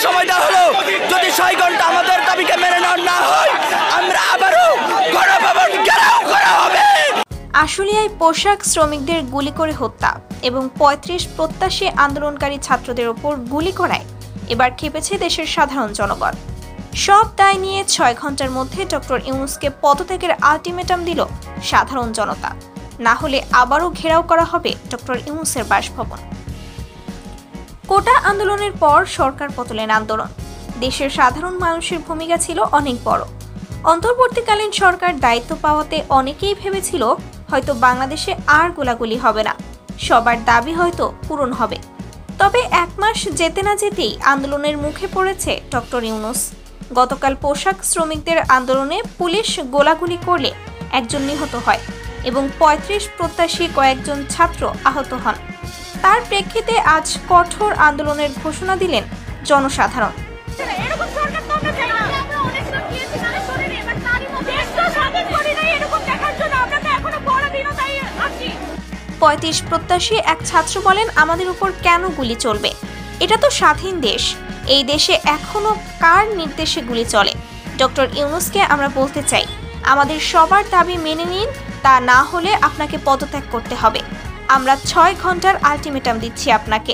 সময় দেওয়া হলো, যদি 6 ঘন্টা আমাদের দাবিকে মেনে নেওয়া না হয় আমরা আবারও গণভবন ঘেরাও করা হবে। আশুলিয়ায় পোশাক শ্রমিকদের গুলি করে হত্যা এবং ৩৫ প্রত্যাশী আন্দোলনকারী ছাত্রদের ওপর গুলি করায় এবার ক্ষেপেছে দেশের সাধারণ জনগণ। সব দায় নিয়ে 6 ঘন্টার মধ্যে ডক্টর ইউনূসকে পদত্যাগের আলটিমেটাম দিল সাধারণ জনতা, না হলে আবারও ঘেরাও করা হবে ডক্টর ইউনূসের বাসভবন। কোটা আন্দোলনের পর সরকার পতনের আন্দোলন, দেশের সাধারণ মানুষের ভূমিকা ছিল অনেক বড়। অন্তর্বর্তীকালীন সরকার দায়িত্ব পাওয়াতে অনেকেই ভেবেছিল হয়তো বাংলাদেশে আর গোলাগুলি হবে না, সবার দাবি হয়তো পূরণ হবে। তবে 1 মাস যেতে না যেতেই আন্দোলনের মুখে পড়েছে ডক্টর ইউনূস। গতকাল পোশাক শ্রমিকদের আন্দোলনে পুলিশ গোলাগুলি করলে একজন নিহত হয় এবং ৩৫ প্রত্যাশী কয়েকজন ছাত্র আহত হন। তার প্রেক্ষিতে আজ কঠোর আন্দোলনের ঘোষণা দিলেন জনসাধারণ। ৩৫ প্রত্যাশী এক ছাত্র বলেন, আমাদের উপর কেন গুলি চলবে? এটা তো স্বাধীন দেশ, এই দেশে এখনো কার নির্দেশে গুলি চলে? ডক্টর ইউনূসকে আমরা বলতে চাই, আমাদের সবার দাবি মেনে নিন, তা না হলে আপনাকে পদত্যাগ করতে হবে। আমরা 6 ঘন্টার আলটিমেটাম দিচ্ছি আপনাকে,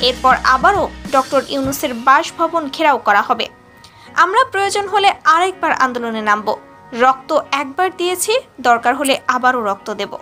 এরপর আবারও ডক্টর ইউনূসের বাসভবন ঘেরাও করা হবে। আমরা প্রয়োজন হলে আরেকবার আন্দোলনে নামব। রক্ত একবার দিয়েছি, দরকার হলে আবারও রক্ত দেব।